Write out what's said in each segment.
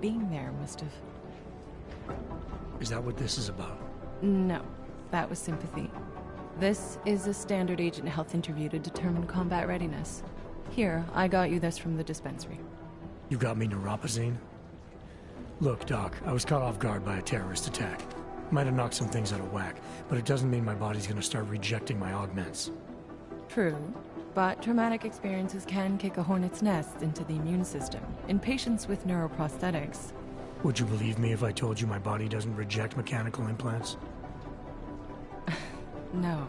being there must have... Is that what this is about? No, that was sympathy. This is a standard agent health interview to determine combat readiness. Here, I got you this from the dispensary. You got me neuropazine? Look, Doc, I was caught off guard by a terrorist attack. Might have knocked some things out of whack, but it doesn't mean my body's gonna start rejecting my augments. True, but traumatic experiences can kick a hornet's nest into the immune system in patients with neuroprosthetics. Would you believe me if I told you my body doesn't reject mechanical implants? No.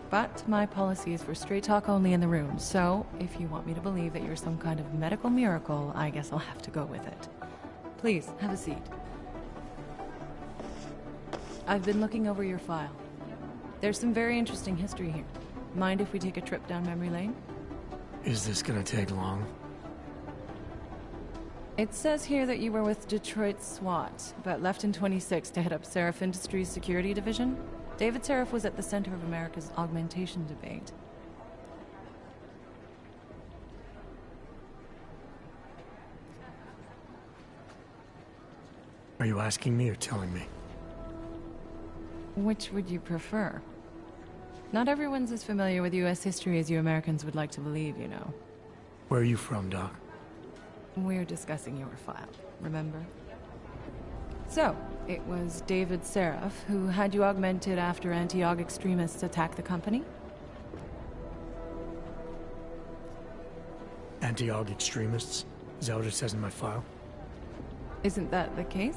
But my policy is for straight talk only in the room, so if you want me to believe that you're some kind of medical miracle, I guess I'll have to go with it. Please, have a seat. I've been looking over your file. There's some very interesting history here. Mind if we take a trip down memory lane? Is this gonna take long? It says here that you were with Detroit SWAT, but left in 26 to head up Seraph Industries' security division. David Seraph was at the center of America's augmentation debate. Are you asking me or telling me? Which would you prefer? Not everyone's as familiar with U.S. history as you Americans would like to believe, you know. Where are you from, Doc? We're discussing your file, remember? So, it was David Seraph who had you augmented after anti-aug extremists attacked the company? Anti-aug extremists? Is that what it says in my file? Isn't that the case?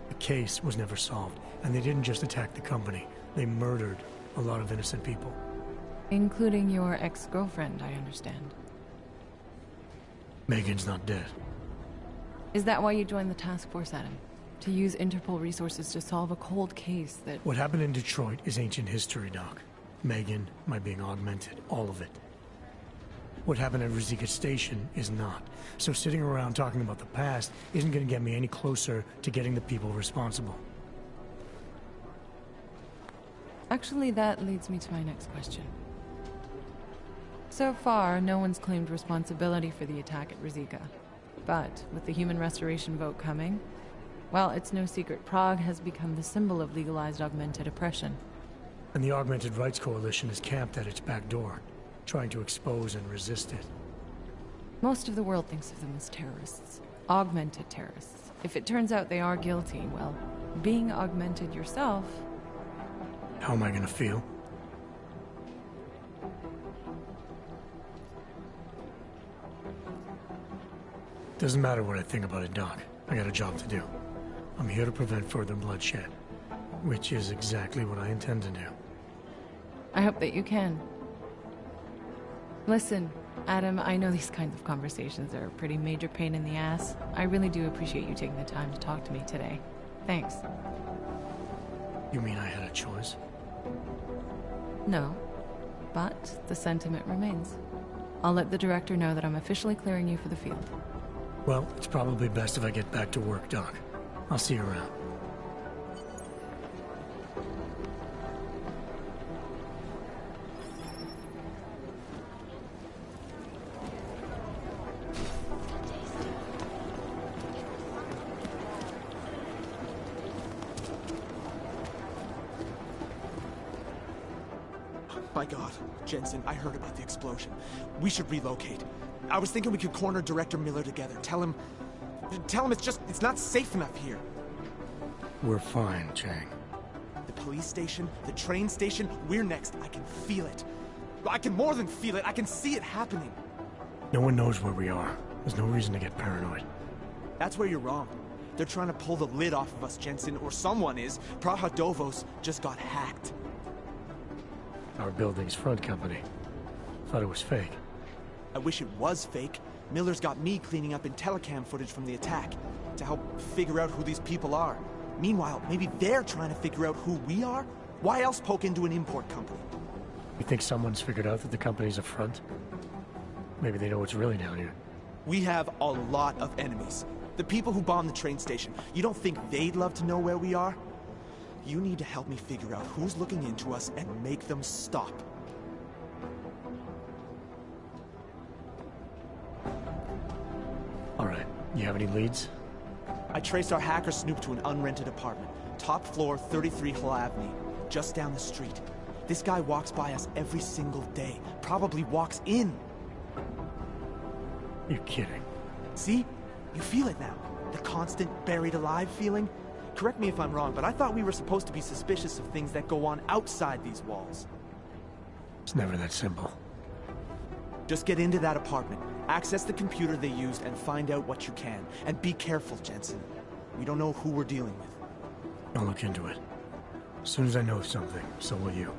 The case was never solved, and they didn't just attack the company. They murdered a lot of innocent people. Including your ex-girlfriend, I understand. Megan's not dead. Is that why you joined the task force, Adam? To use Interpol resources to solve a cold case that... What happened in Detroit is ancient history, Doc. Megan, my being augmented, all of it. What happened at Rizika Station is not. So sitting around talking about the past isn't going to get me any closer to getting the people responsible. Actually, that leads me to my next question. So far, no one's claimed responsibility for the attack at Rizika. But with the human restoration vote coming, well, it's no secret Prague has become the symbol of legalized augmented oppression. And the Augmented Rights Coalition is camped at its back door, trying to expose and resist it. Most of the world thinks of them as terrorists. Augmented terrorists. If it turns out they are guilty, well, being augmented yourself... How am I gonna feel? Doesn't matter what I think about it, Doc. I got a job to do. I'm here to prevent further bloodshed, which is exactly what I intend to do. I hope that you can. Listen, Adam, I know these kinds of conversations are a pretty major pain in the ass. I really do appreciate you taking the time to talk to me today. Thanks. You mean I had a choice? No, but the sentiment remains. I'll let the director know that I'm officially clearing you for the field. Well, it's probably best if I get back to work, Doc. I'll see you around. My God, Jensen, I heard about the explosion. We should relocate. I was thinking we could corner Director Miller together. Tell him it's not safe enough here. We're fine, Chang. The police station, the train station, we're next. I can feel it. I can more than feel it. I can see it happening. No one knows where we are. There's no reason to get paranoid. That's where you're wrong. They're trying to pull the lid off of us, Jensen, or someone is. Praha-Dovos just got hacked. Our building's front company. Thought it was fake. I wish it was fake. Miller's got me cleaning up IntelliCam footage from the attack to help figure out who these people are. Meanwhile, maybe they're trying to figure out who we are? Why else poke into an import company? You think someone's figured out that the company's a front? Maybe they know what's really down here. We have a lot of enemies. The people who bombed the train station. You don't think they'd love to know where we are? You need to help me figure out who's looking into us and make them stop. All right. You have any leads? I traced our hacker snoop to an unrented apartment. Top floor, 33 Hull Avenue. Just down the street. This guy walks by us every single day. Probably walks in. You're kidding. See? You feel it now. The constant buried alive feeling. Correct me if I'm wrong, but I thought we were supposed to be suspicious of things that go on outside these walls. It's never that simple. Just get into that apartment, access the computer they used, and find out what you can. And be careful, Jensen. We don't know who we're dealing with. I'll look into it. As soon as I know something, so will you.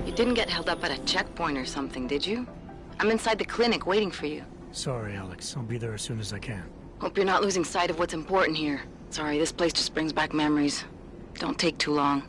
You didn't get held up at a checkpoint or something, did you? I'm inside the clinic waiting for you. Sorry, Alex. I'll be there as soon as I can. Hope you're not losing sight of what's important here. Sorry, this place just brings back memories. Don't take too long.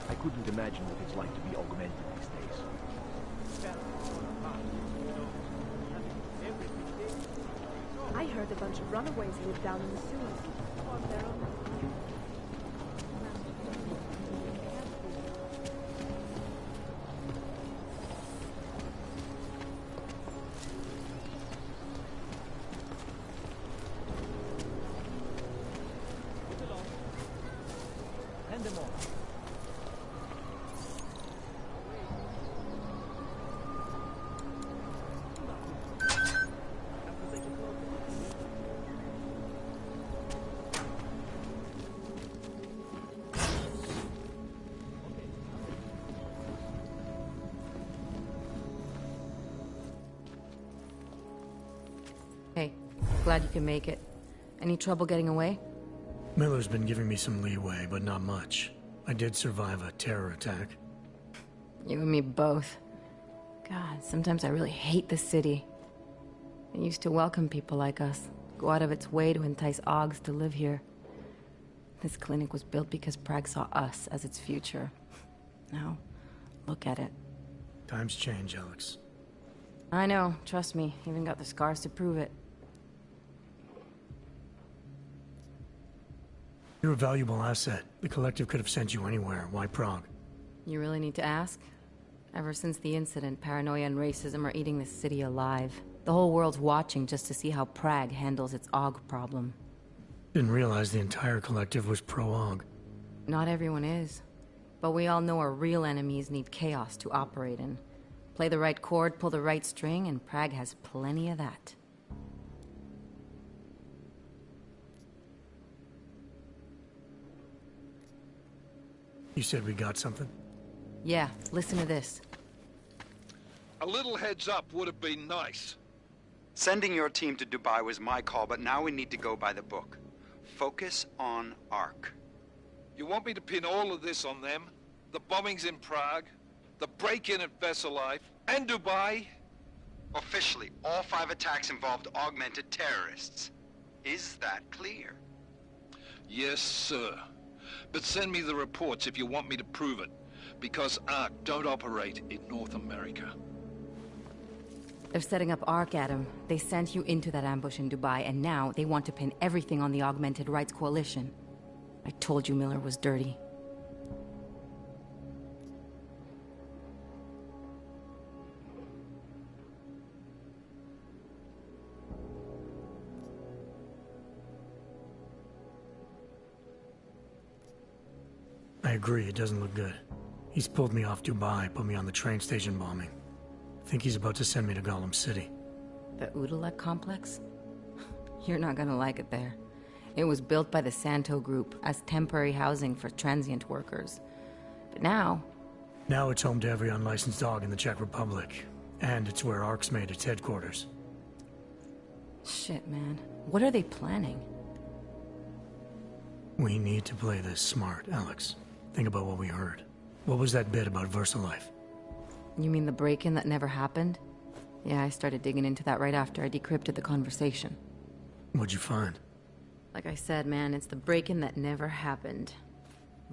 I couldn't imagine what it's like to be augmented these days. I heard a bunch of runaways live down in the sewers. On their own. Hand them off. Hey, glad you can make it. Any trouble getting away? Miller's been giving me some leeway, but not much. I did survive a terror attack. You and me both. God, sometimes I really hate the city. It used to welcome people like us, go out of its way to entice Augs to live here. This clinic was built because Prague saw us as its future. Now, look at it. Times change, Alex. I know, trust me, even got the scars to prove it. You're a valuable asset. The Collective could have sent you anywhere. Why Prague? You really need to ask? Ever since the incident, paranoia and racism are eating this city alive. The whole world's watching just to see how Prague handles its AUG problem. Didn't realize the entire Collective was pro-AUG. Not everyone is. But we all know our real enemies need chaos to operate in. Play the right chord, pull the right string, and Prague has plenty of that. You said we got something? Yeah, listen to this. A little heads up would have been nice. Sending your team to Dubai was my call, but now we need to go by the book. Focus on ARC. You want me to pin all of this on them? The bombings in Prague, the break-in at Vesellife, and Dubai? Officially, all 5 attacks involved augmented terrorists. Is that clear? Yes, sir. But send me the reports if you want me to prove it, because ARC don't operate in North America. They're setting up ARC, Adam. They sent you into that ambush in Dubai, and now they want to pin everything on the Augmented Rights Coalition. I told you Miller was dirty. I agree, it doesn't look good. He's pulled me off Dubai, put me on the train station bombing. Think he's about to send me to Gollum City. The Udalek complex? You're not gonna like it there. It was built by the Santo Group as temporary housing for transient workers. But now... Now it's home to every unlicensed dog in the Czech Republic. And it's where ARC's made its headquarters. Shit, man. What are they planning? We need to play this smart, Alex. Think about what we heard. What was that bit about VersaLife? You mean the break-in that never happened? Yeah, I started digging into that right after I decrypted the conversation. What'd you find? Like I said, man, it's the break-in that never happened.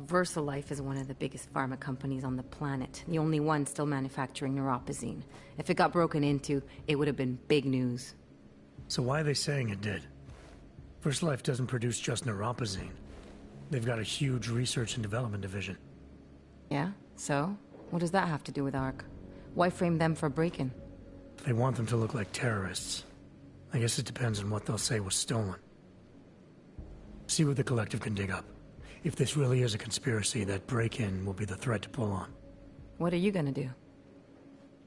VersaLife is one of the biggest pharma companies on the planet. The only one still manufacturing neuropozyne. If it got broken into, it would have been big news. So why are they saying it did? VersaLife doesn't produce just neuropozyne. They've got a huge research and development division. Yeah? So? What does that have to do with ARC? Why frame them for break-in? They want them to look like terrorists. I guess it depends on what they'll say was stolen. See what the Collective can dig up. If this really is a conspiracy, that break-in will be the thread to pull on. What are you gonna do?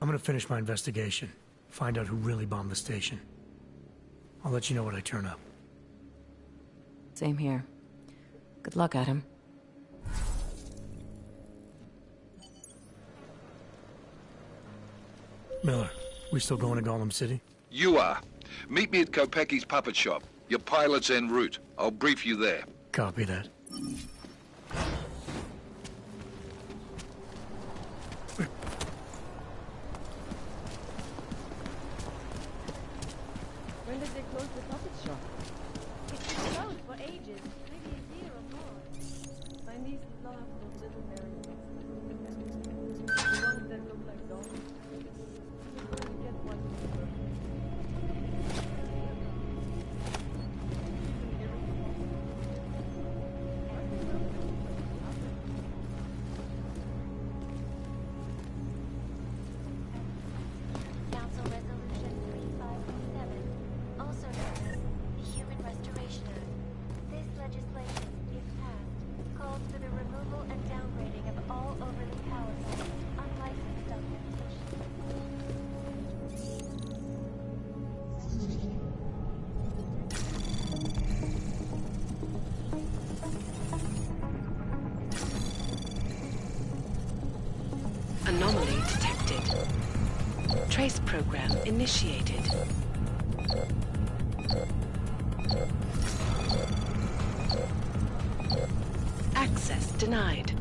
I'm gonna finish my investigation. Find out who really bombed the station. I'll let you know when I turn up. Same here. Good luck, Adam. Miller, we still going to Gollum City? You are. Meet me at Kopecki's puppet shop. Your pilot's en route. I'll brief you there. Copy that. When did they close the puppet shop? It's been closed for ages. Maybe a year or more. My niece loves those little marionettes. The ones that look like dolls. Just want to get one for her. Council Resolution 3507, also known as the Human Restoration Act. This legislation, if passed, calls for the removal and downgrading of all overly powerful, unlicensed augmentation. Anomaly detected. Trace program initiated. Access denied.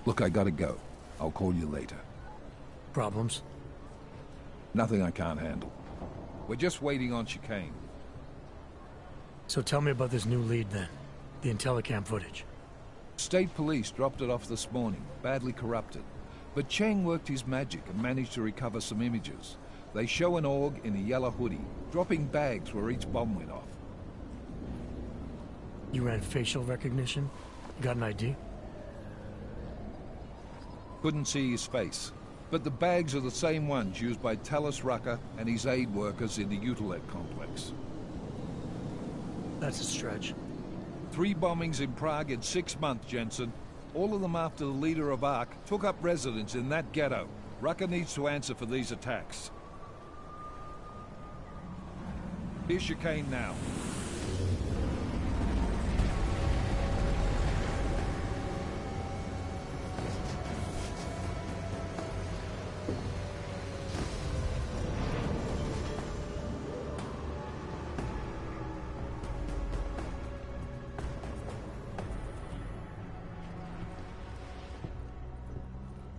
Look, I gotta go. I'll call you later. Problems? Nothing I can't handle. We're just waiting on chicane. So tell me about this new lead then. The Intellicam footage. State police dropped it off this morning, badly corrupted. But Cheng worked his magic and managed to recover some images. They show an org in a yellow hoodie, dropping bags where each bomb went off. You ran facial recognition? You got an ID? Couldn't see his face, but the bags are the same ones used by Talos Rucker and his aid workers in the Utilec complex. That's a stretch. 3 bombings in Prague in 6 months, Jensen. All of them after the leader of ARC took up residence in that ghetto. Rucker needs to answer for these attacks. Here's your cane now.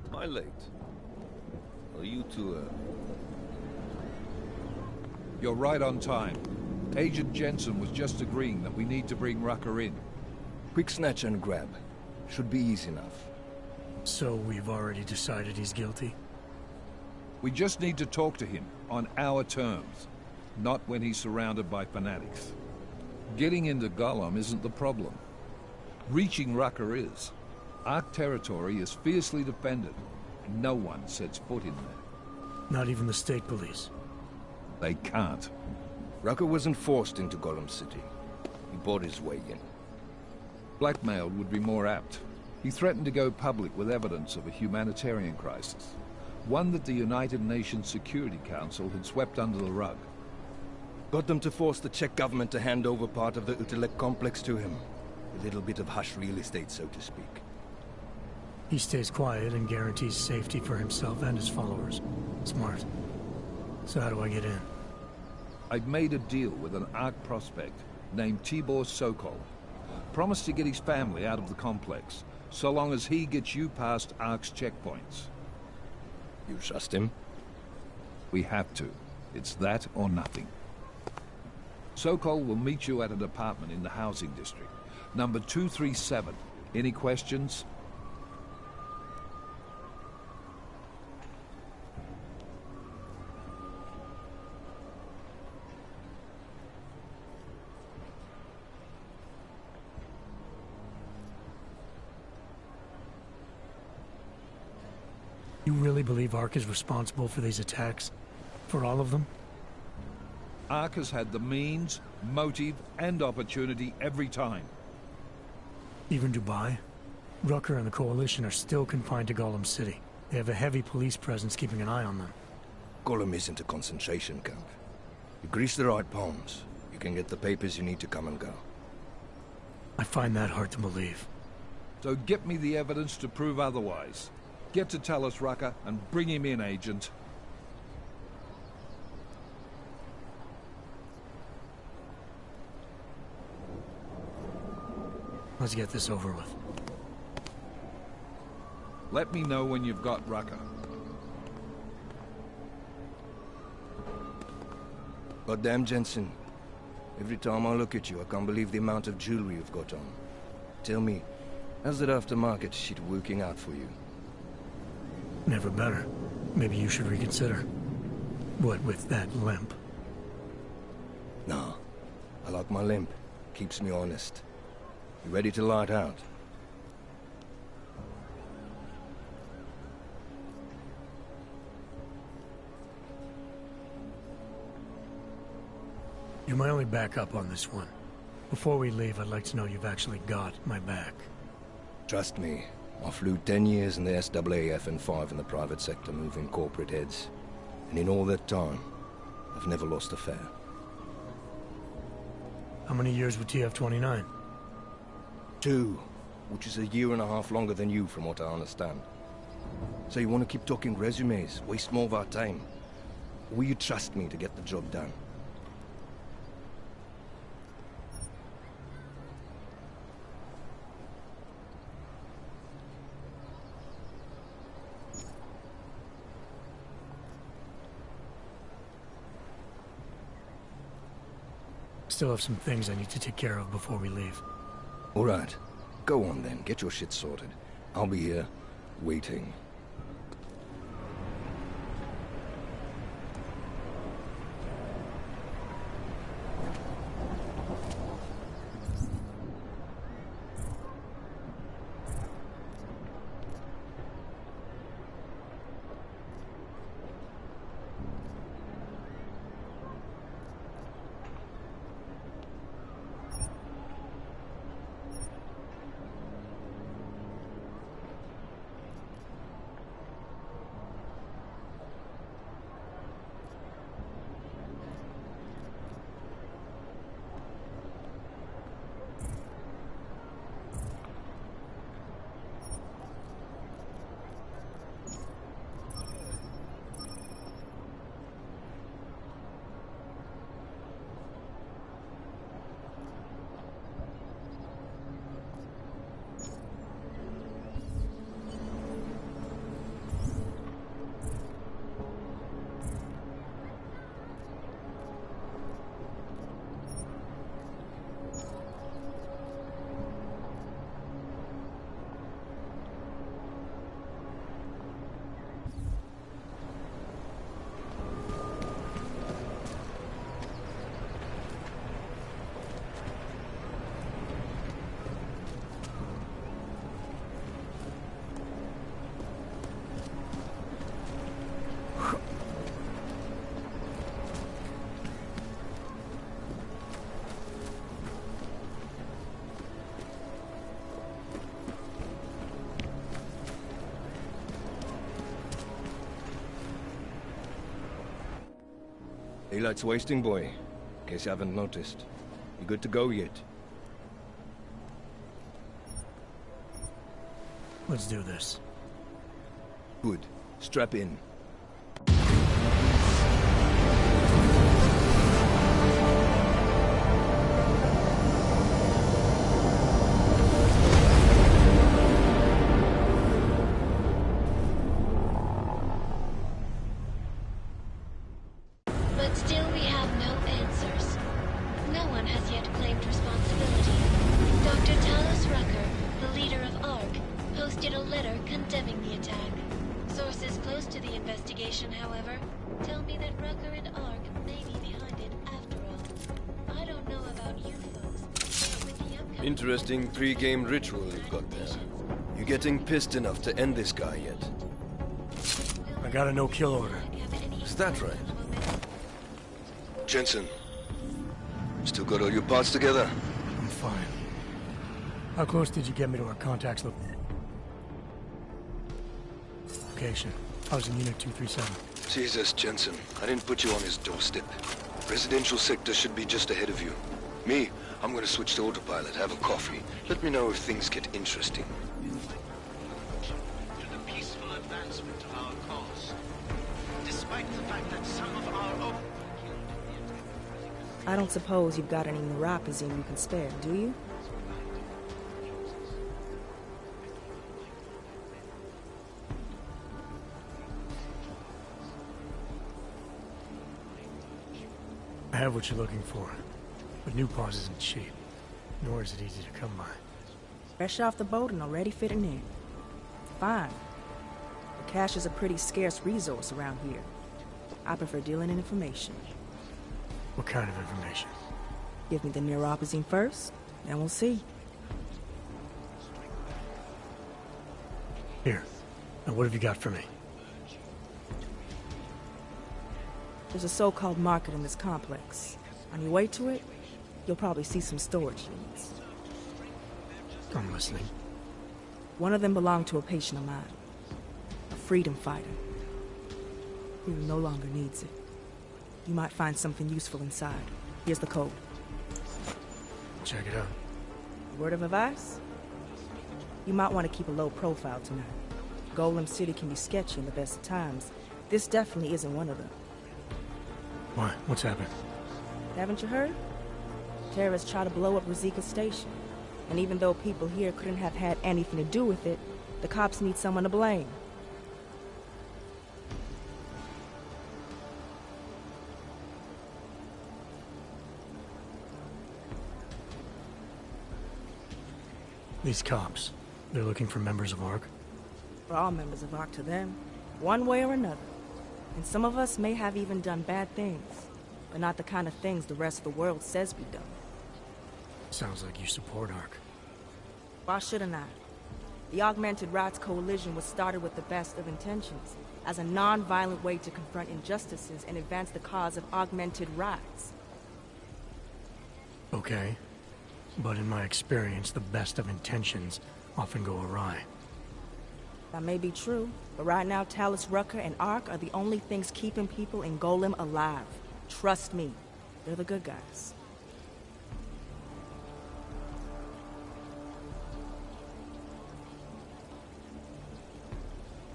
Am I late? Are you two, You're right on time. Agent Jensen was just agreeing that we need to bring Rucker in. Quick snatch and grab. Should be easy enough. So we've already decided he's guilty? We just need to talk to him on our terms, not when he's surrounded by fanatics. Getting into Gollum isn't the problem. Reaching Rucker is. Ark territory is fiercely defended. No one sets foot in there. Not even the state police? They can't. Rucker wasn't forced into Gollum City. He bought his way in. Blackmailed would be more apt. He threatened to go public with evidence of a humanitarian crisis. One that the United Nations Security Council had swept under the rug. Got them to force the Czech government to hand over part of the Utilec complex to him. A little bit of hush real estate, so to speak. He stays quiet and guarantees safety for himself and his followers. Smart. So how do I get in? I've made a deal with an ARC prospect named Tibor Sokol. Promised to get his family out of the complex, so long as he gets you past ARC's checkpoints. You trust him? We have to. It's that or nothing. Sokol will meet you at an apartment in the housing district. Number 237. Any questions? You really believe ARC is responsible for these attacks? For all of them? ARC has had the means, motive, and opportunity every time. Even Dubai? Rucker and the Coalition are still confined to Gollum City. They have a heavy police presence keeping an eye on them. Gollum isn't a concentration camp. You grease the right palms, you can get the papers you need to come and go. I find that hard to believe. So get me the evidence to prove otherwise. Get to Talos Rucker and bring him in, Agent. Let's get this over with. Let me know when you've got Rucker. Goddamn, Jensen. Every time I look at you, I can't believe the amount of jewelry you've got on. Tell me, how's that aftermarket shit working out for you? Never better. Maybe you should reconsider. What with that limp? Nah. I like my limp. Keeps me honest. You ready to light out? You're my only backup on this one. Before we leave, I'd like to know you've actually got my back. Trust me. I flew 10 years in the SAAF and 5 in the private sector moving corporate heads. And in all that time, I've never lost a fare. How many years with TF-29? 2, which is a year and a half longer than you from what I understand. So you want to keep talking resumes, waste more of our time? Or will you trust me to get the job done? Still have some things I need to take care of before we leave. All right. Go on then, get your shit sorted. I'll be here, waiting. Daylight's wasting, boy. In case you haven't noticed. You good to go yet? Let's do this. Good. Strap in. But still we have no answers. No one has yet claimed responsibility. Dr. Talos Rucker, the leader of ARC, posted a letter condemning the attack. Sources close to the investigation, however, tell me that Rucker and ARC may be behind it after all. I don't know about you folks, but with the upcoming... Interesting pre-game ritual you've got there. You getting pissed enough to end this guy yet? I got a no-kill order. Is that right? Jensen, still got all your parts together? I'm fine. How close did you get me to our contact's location? I was in Unit 237. Jesus, Jensen, I didn't put you on his doorstep. Residential sector should be just ahead of you. Me, I'm gonna switch to autopilot, have a coffee. Let me know if things get interesting. To the peaceful advancement of our cause, despite the fact that some of our own... I don't suppose you've got any neuropazine you can spare, do you? I have what you're looking for, but new pause isn't cheap, nor is it easy to come by. Fresh off the boat and already fitting in. Fine. But cash is a pretty scarce resource around here. I prefer dealing in information. What kind of information? Give me the neuropazine first, and we'll see. Here. Now what have you got for me? There's a so-called market in this complex. On your way to it, you'll probably see some storage units. I'm listening. One of them belonged to a patient of mine. A freedom fighter. Who no longer needs it. You might find something useful inside. Here's the code. Check it out. Word of advice? You might want to keep a low profile tonight. Golem City can be sketchy in the best of times. This definitely isn't one of them. Why? What's happened? Haven't you heard? Terrorists try to blow up Rizika Station. And even though people here couldn't have had anything to do with it, the cops need someone to blame. These cops, they're looking for members of ARC? We're all members of ARC to them, one way or another. And some of us may have even done bad things, but not the kind of things the rest of the world says we done. Sounds like you support ARC. Why shouldn't I? The Augmented Rights Coalition was started with the best of intentions, as a non-violent way to confront injustices and advance the cause of augmented rights. Okay. But in my experience, the best of intentions often go awry. That may be true, but right now Talos Rucker and ARC are the only things keeping people in Golem alive. Trust me, they're the good guys.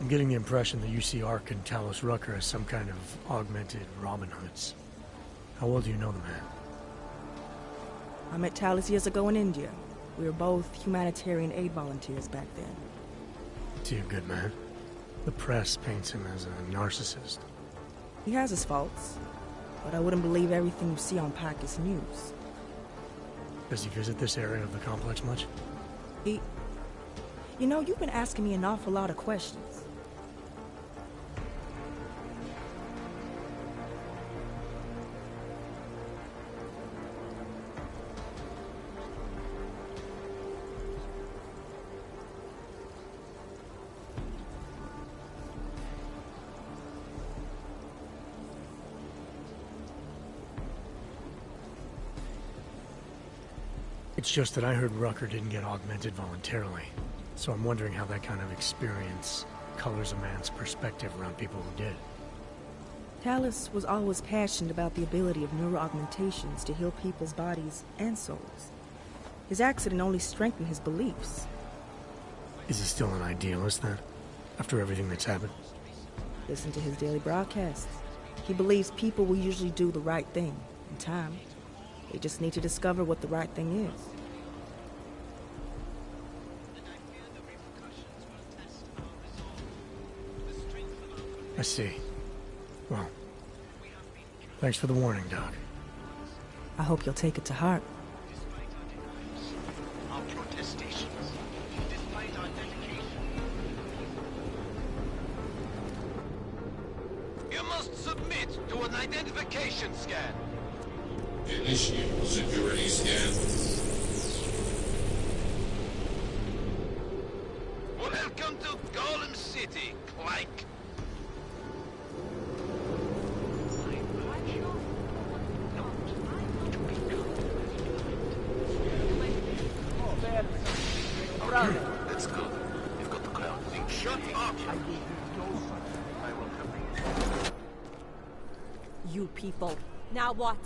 I'm getting the impression that you see ARC and Talos Rucker as some kind of augmented Robin Hoods. How well do you know the man? I met Talos years ago in India. We were both humanitarian aid volunteers back then. Is he a good man? The press paints him as a narcissist. He has his faults, but I wouldn't believe everything you see on Pakistan News. Does he visit this area of the complex much? You know, you've been asking me an awful lot of questions. It's just that I heard Rucker didn't get augmented voluntarily, so I'm wondering how that kind of experience colors a man's perspective around people who did. Talus was always passionate about the ability of neuroaugmentations to heal people's bodies and souls. His accident only strengthened his beliefs. Is he still an idealist, then? After everything that's happened? Listen to his daily broadcasts. He believes people will usually do the right thing in time. They just need to discover what the right thing is. I see. Well, thanks for the warning, Doc. I hope you'll take it to heart. Our protestations, despite our dedication. You must submit to an identification scan. Initiate security scan. Welcome to Golem City, Clank. Let's go. We've got the crowd. Shut up! You people. Now what?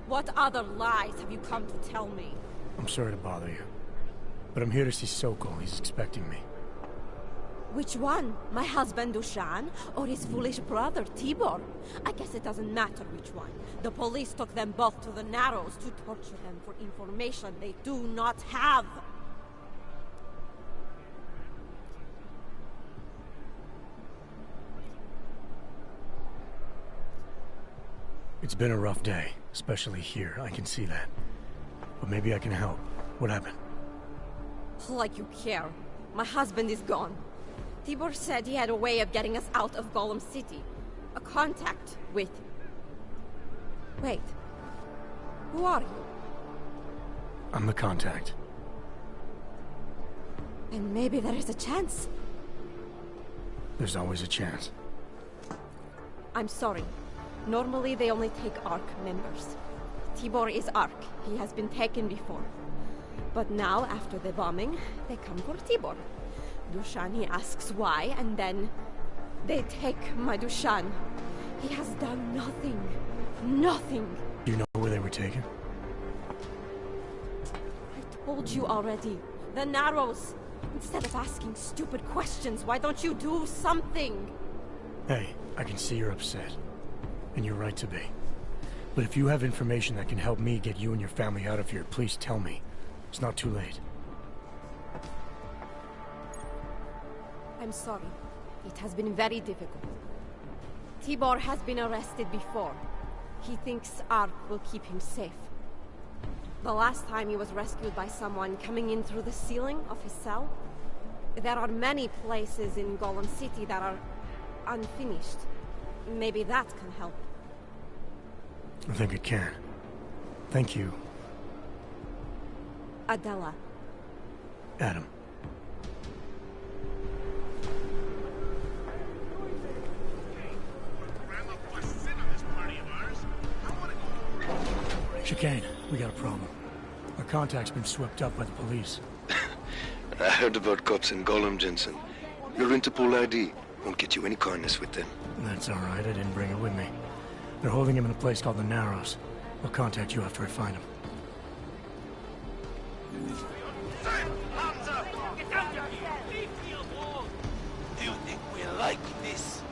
What other lies have you come to tell me? I'm sorry to bother you, but I'm here to see Sokol. He's expecting me. Which one? My husband Dushan, or his foolish brother Tibor? I guess it doesn't matter which one. The police took them both to the Narrows to torture them for information they do not have. It's been a rough day, especially here. I can see that. But maybe I can help. What happened? Like you care. My husband is gone. Tibor said he had a way of getting us out of Golem City. A contact with... Wait. Who are you? I'm the contact. And maybe there is a chance. There's always a chance. I'm sorry. Normally they only take ARC members. Tibor is ARC. He has been taken before. But now, after the bombing, they come for Tibor. Dushan, he asks why, and then they take my Dushan. He has done nothing. Nothing. Do you know where they were taken? I told you already. The Narrows. Instead of asking stupid questions, why don't you do something? Hey, I can see you're upset. And you're right to be. But if you have information that can help me get you and your family out of here, please tell me. It's not too late. I'm sorry. It has been very difficult. Tibor has been arrested before. He thinks ARC will keep him safe. The last time he was rescued by someone coming in through the ceiling of his cell. There are many places in Golem City that are unfinished. Maybe that can help. I think it can. Thank you. Adela. Adam. Chicane, we got a problem. Our contact's been swept up by the police. I heard about cops in Golem, Jensen. Your Interpol ID won't get you any kindness with them. That's all right. I didn't bring it with me. They're holding him in a place called the Narrows. I'll contact you after I find him. Do you think we like this?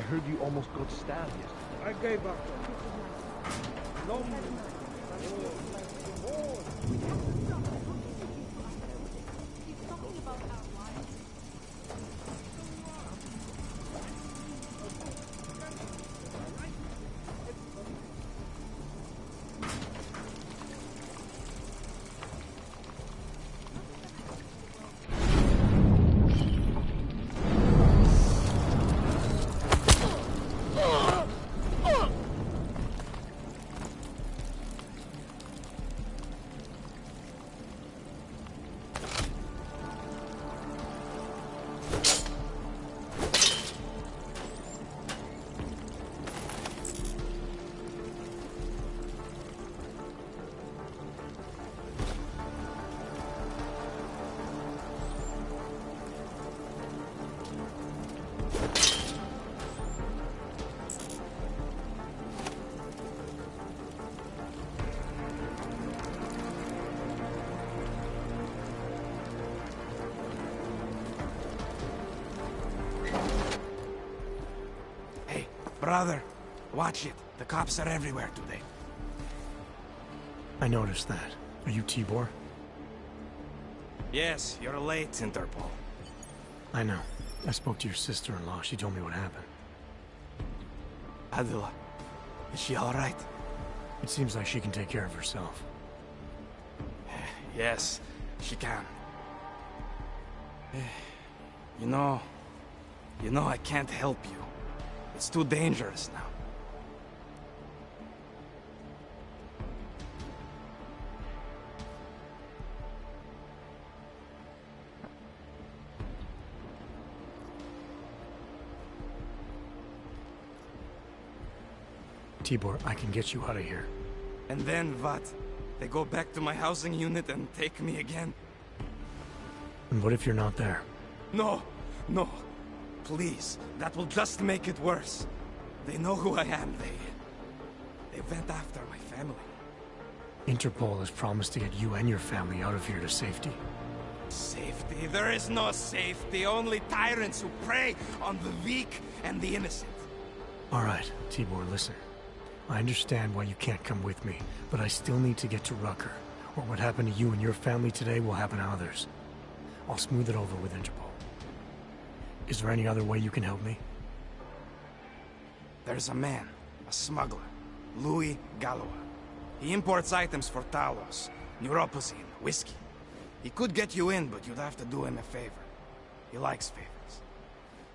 heard you almost got stabbed yesterday. I gave up. No more. Brother, watch it. The cops are everywhere today. I noticed that. Are you Tibor? Yes, you're late, Interpol. I know. I spoke to your sister-in-law. She told me what happened. Adela, is she all right? It seems like she can take care of herself. Yes, she can. You know, I can't help you. It's too dangerous now. Tibor, I can get you out of here. And then what? They go back to my housing unit and take me again? And what if you're not there? No, no. Please, that will just make it worse. They know who I am. They went after my family. Interpol has promised to get you and your family out of here to safety. Safety? There is no safety. Only tyrants who prey on the weak and the innocent. All right, Tibor, listen. I understand why you can't come with me, but I still need to get to Rucker, or what happened to you and your family today will happen to others. I'll smooth it over with Interpol. Is there any other way you can help me? There's a man, a smuggler, Louis Galois. He imports items for Talos, neuropozyne, whiskey. He could get you in, but you'd have to do him a favor. He likes favors.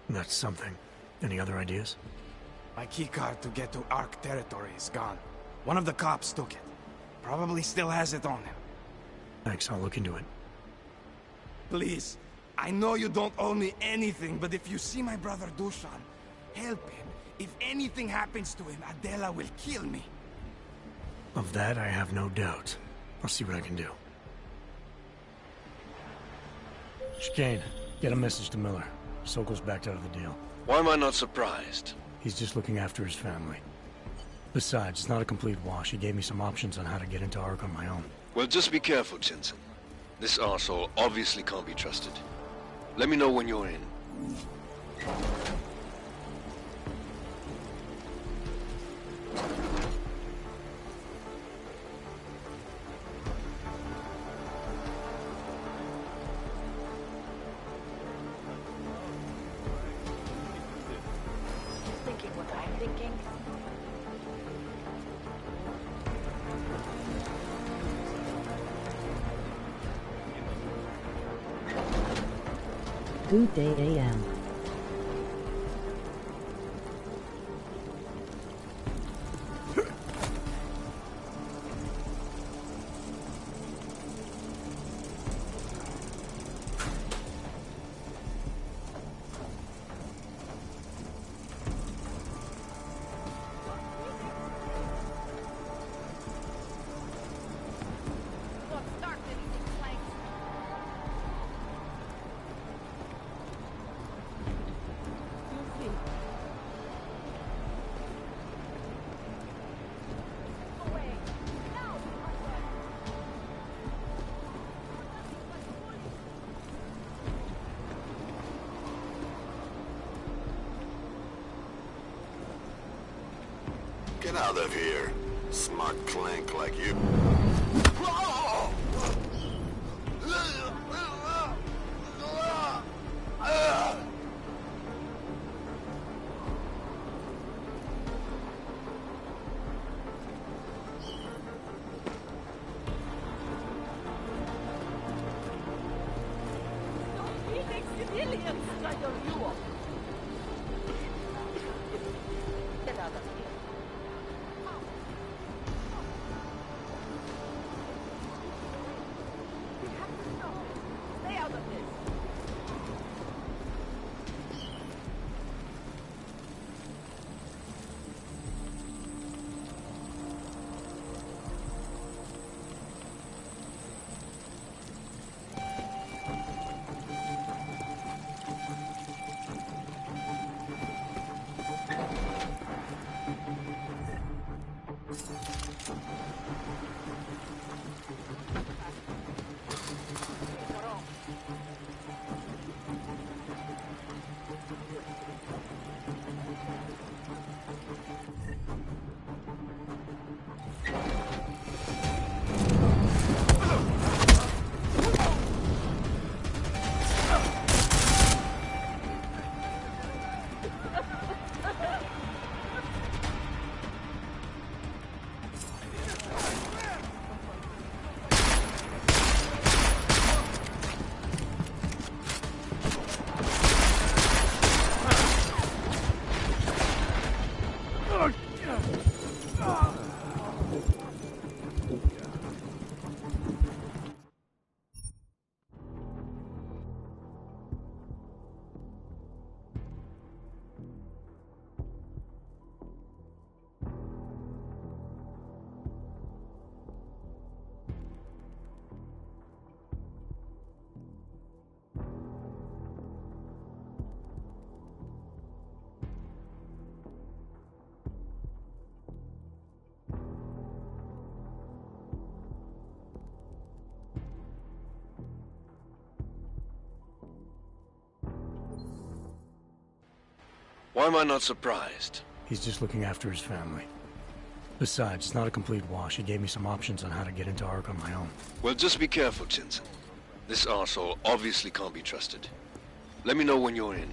That's something. Any other ideas? My keycard to get to Ark territory is gone. One of the cops took it. Probably still has it on him. Thanks, I'll look into it. Please, I know you don't owe me anything, but if you see my brother Dushan, help him. If anything happens to him, Adela will kill me. Of that, I have no doubt. I'll see what I can do. Chicane, get a message to Miller. Sokol's backed out of the deal. Why am I not surprised? He's just looking after his family. Besides, it's not a complete wash. He gave me some options on how to get into Ark on my own. Well, just be careful, Jensen. This arsehole obviously can't be trusted. Let me know when you're in. Thinking what I'm thinking? Good day AM. Get out of here. Smart clank like you. Why am I not surprised? He's just looking after his family. Besides, it's not a complete wash. He gave me some options on how to get into Ark on my own. Well, just be careful, Jensen. This arsehole obviously can't be trusted. Let me know when you're in.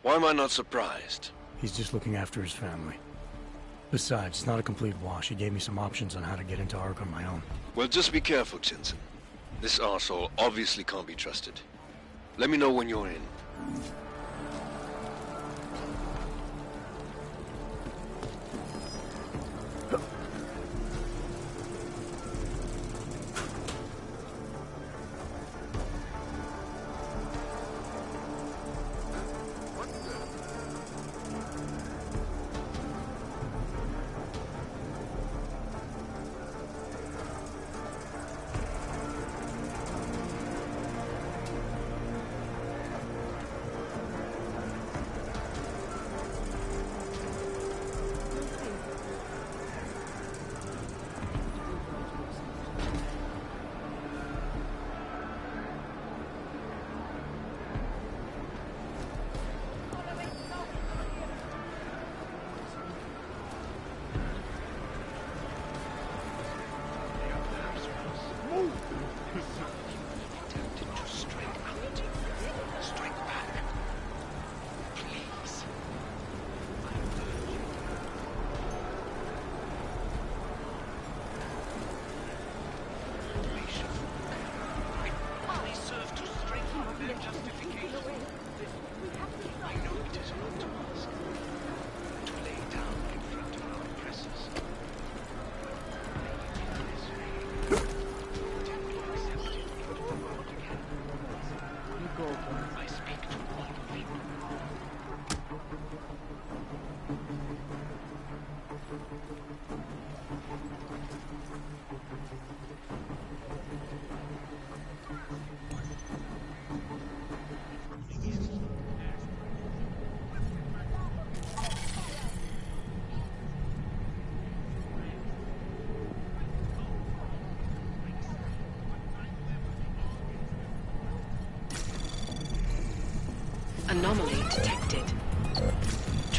Why am I not surprised? He's just looking after his family. Besides, it's not a complete wash. He gave me some options on how to get into Ark on my own. Well, just be careful, Jensen. This arsehole obviously can't be trusted. Let me know when you're in.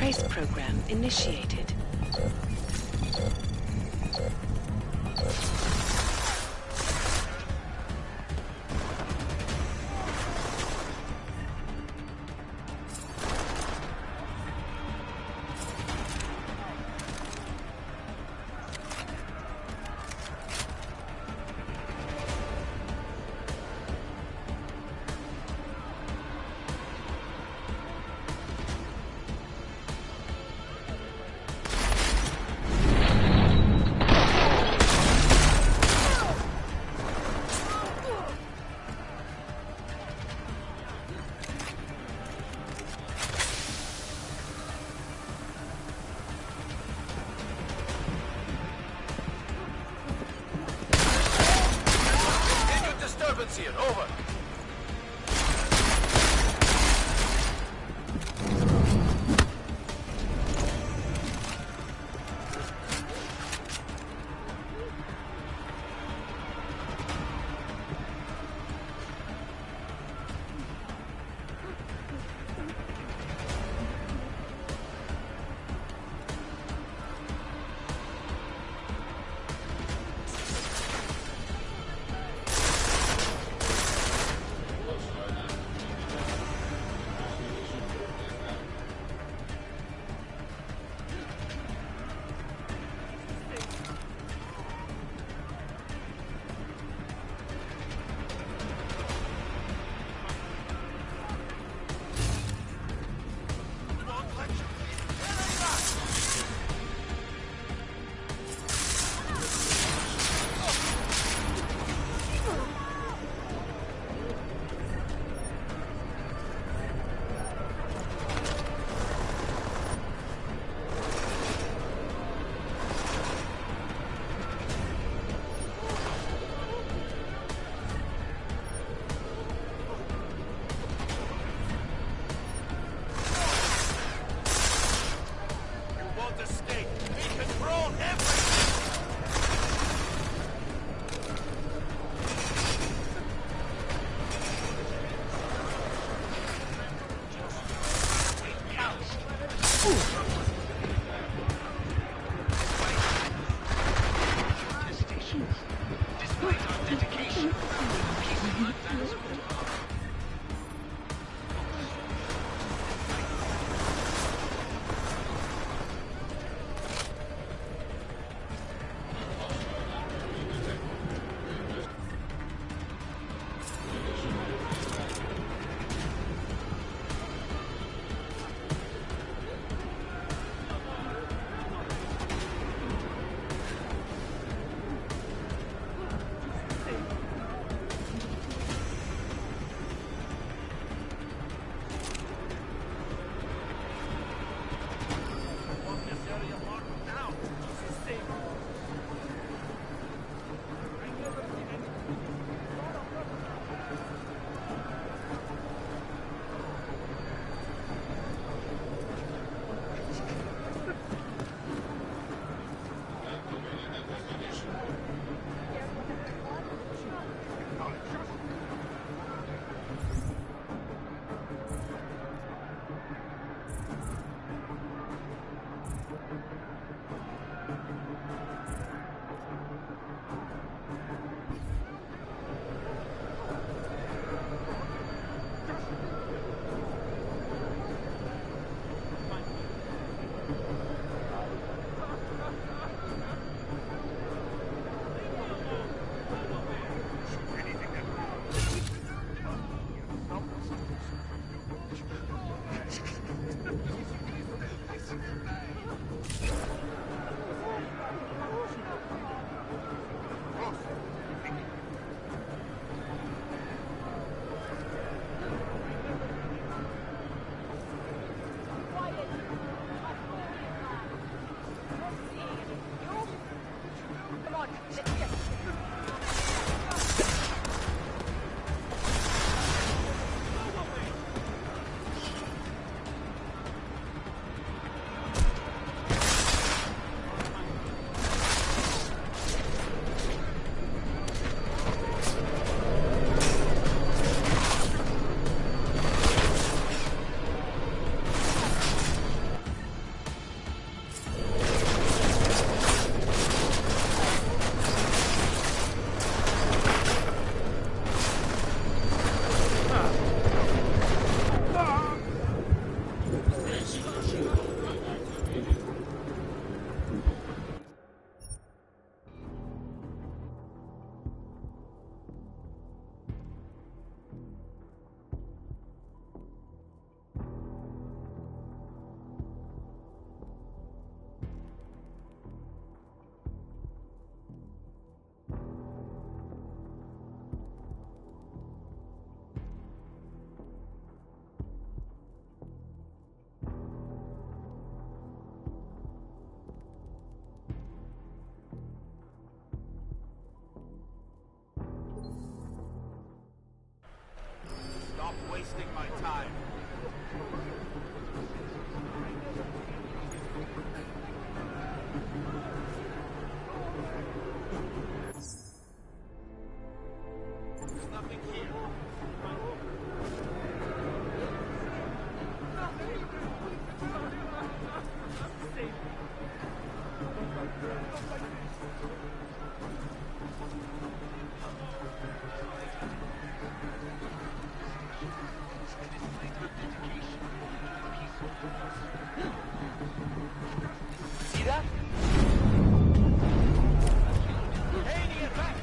Trace program initiated. Disturbance here, over. See that? Aiding attack!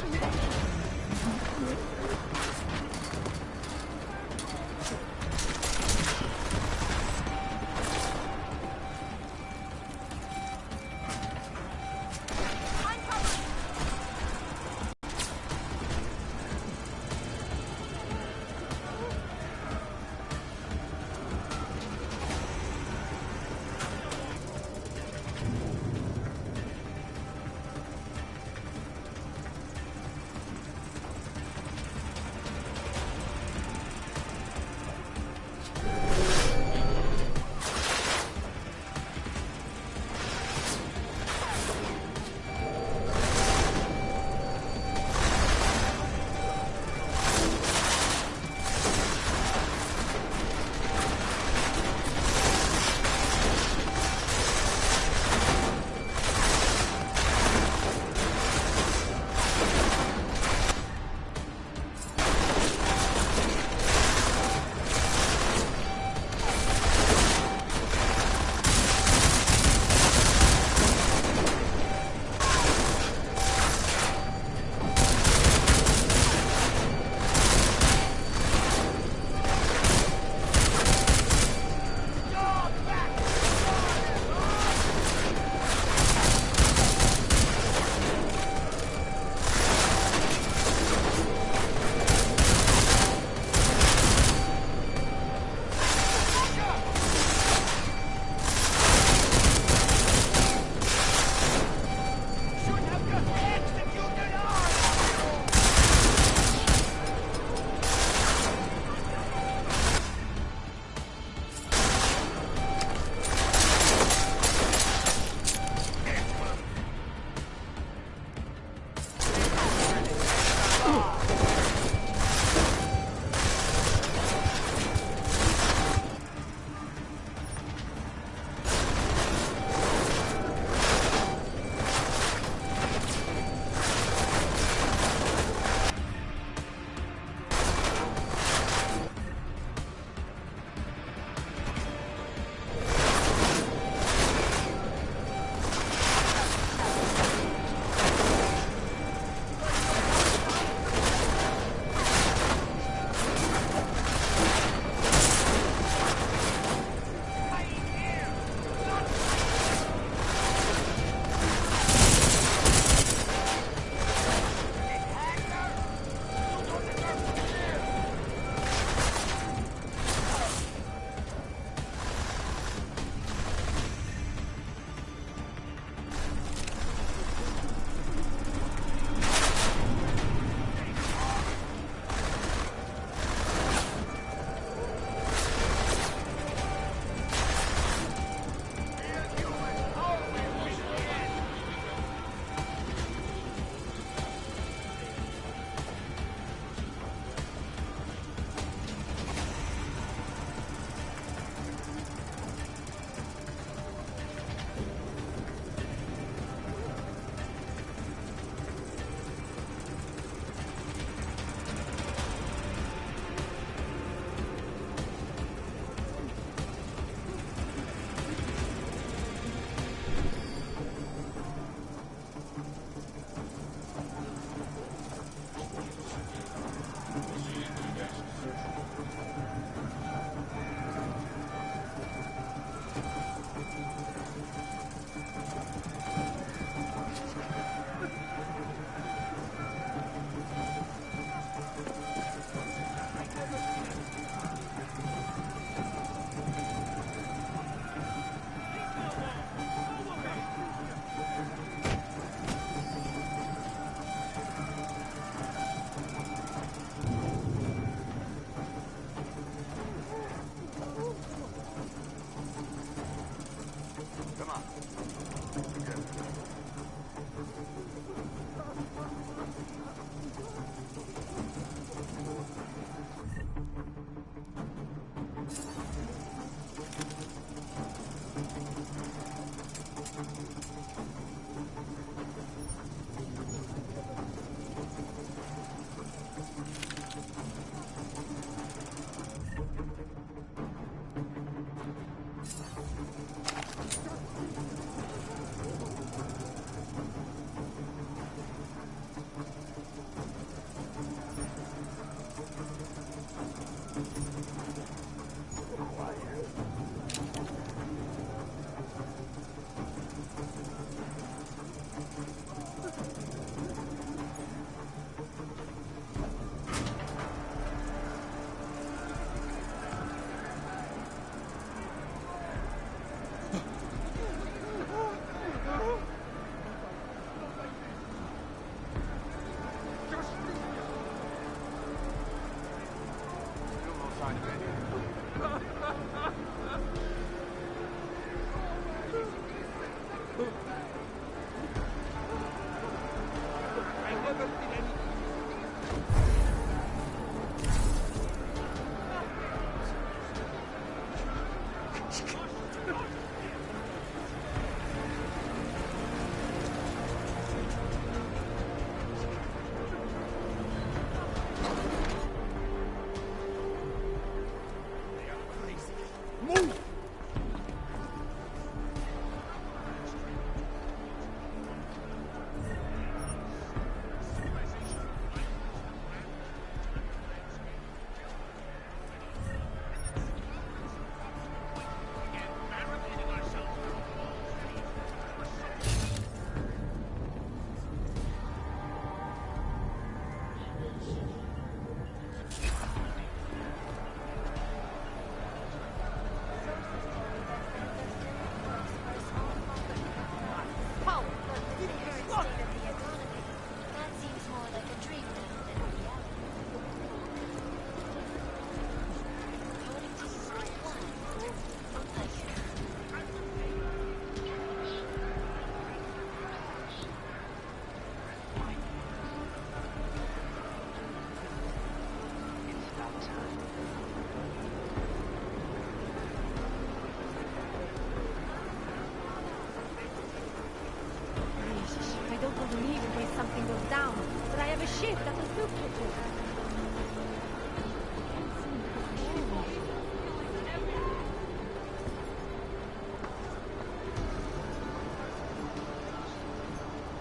everything goes down, but I have a shift at the soup kitchen.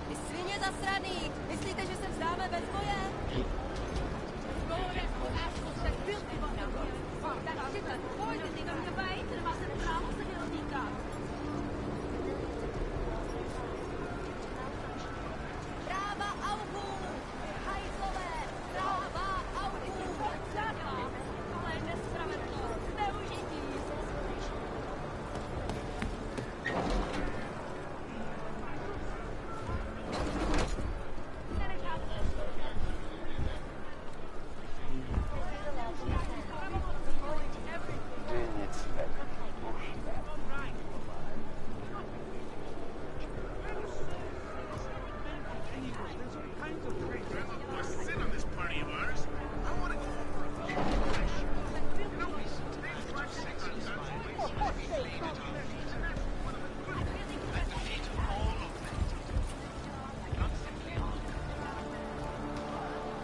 Vy svině zasraný! Myslíte, že se vzdáme bez boje? Práva auhu! Hajzlové! Práva auhu! Ale nespravedlnost! Zneužití!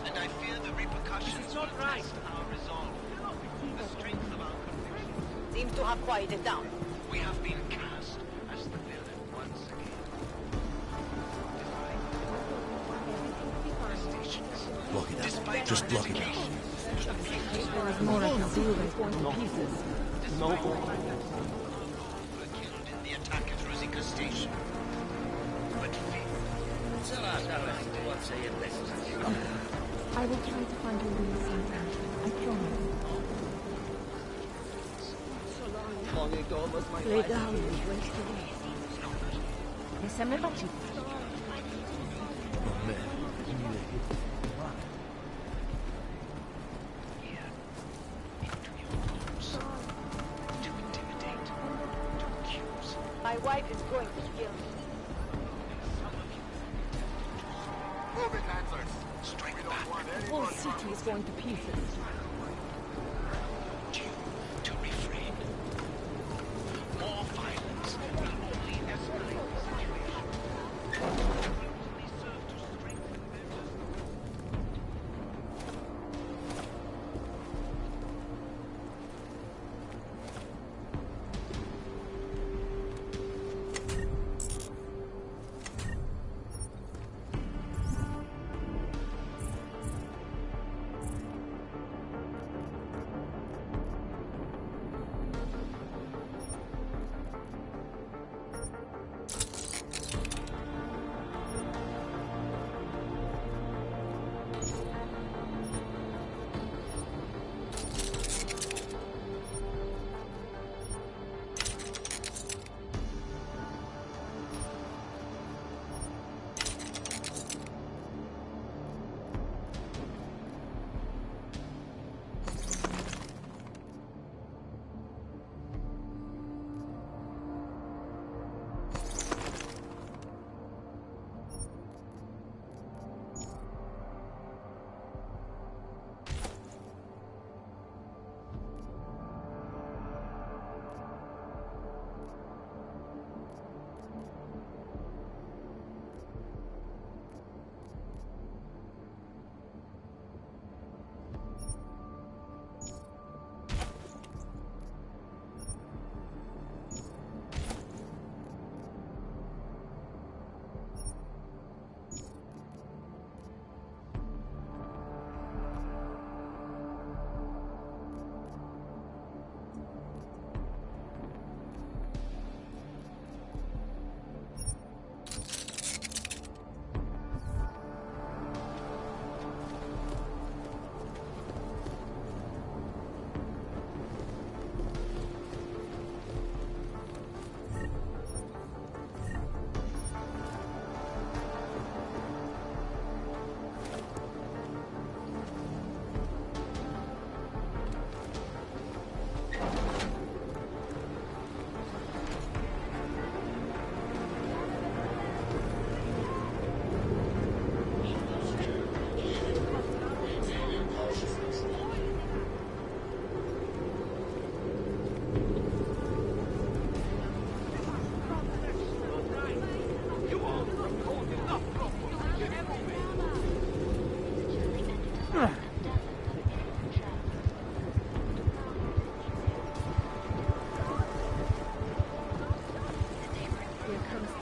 And I fear the repercussions will test our resolve. The strength of our conviction. Seems to have quieted down. We have been cast as the villain once again. Block it out. Just block it out. There's more I can do than going to pieces. No more. Were killed in the attack at Rosika Station. But faith. I will try to find a way sometime. I promise. Long ago was my Lay down and rest away. Ne jsem nebačí. My wife is going to kill me. Moving, Handlers. Strike We back. don't want The whole anyone city is going to pieces. To refrain. More violence will only escalate the situation. Only serve to strengthen measures.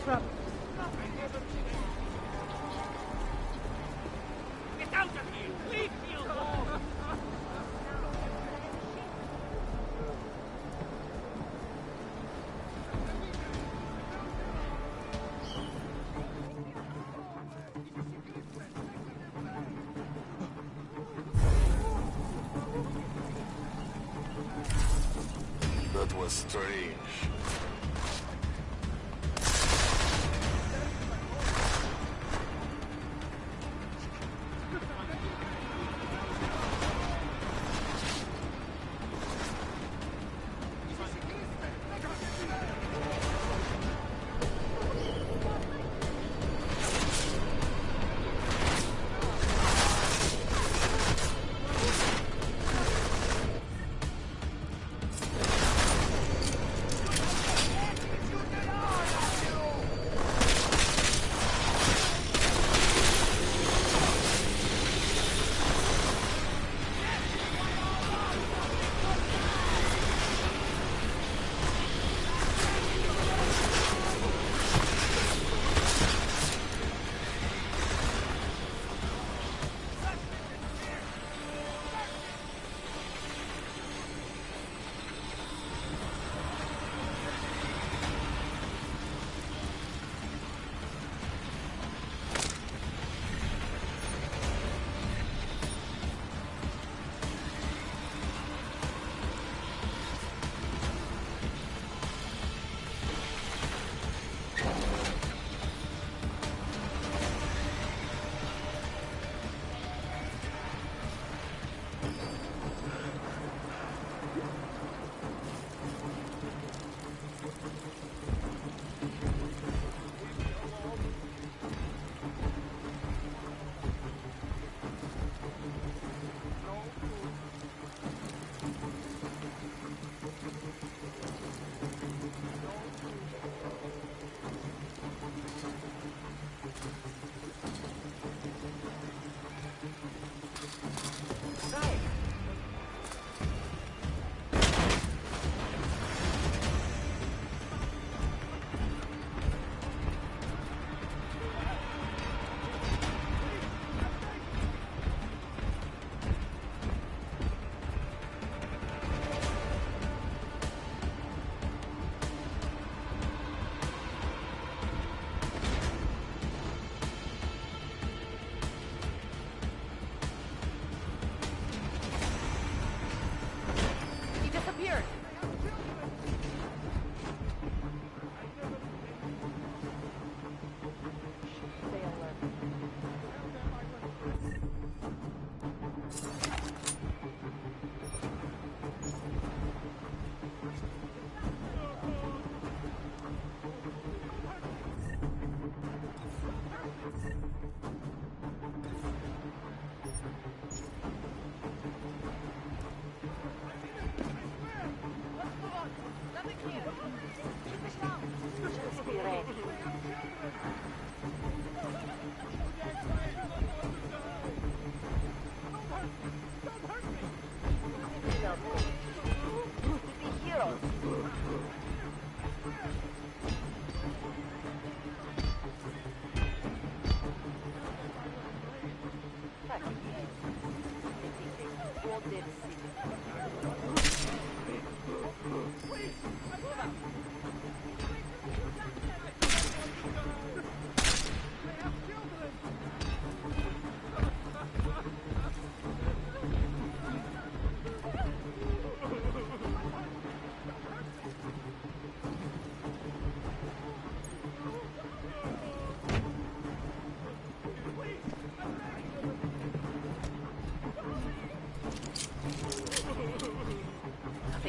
from... Get out of here! Leave me alone! That was strange.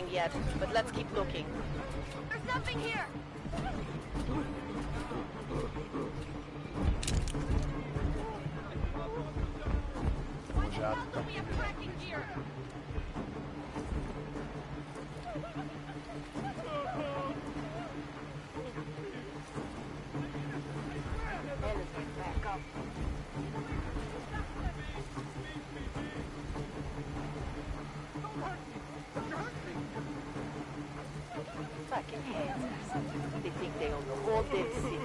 Yet, but let's keep looking. There's nothing here! Watch out. We have tracking gear! Back up. Fucking hands. They think they own the whole damn city.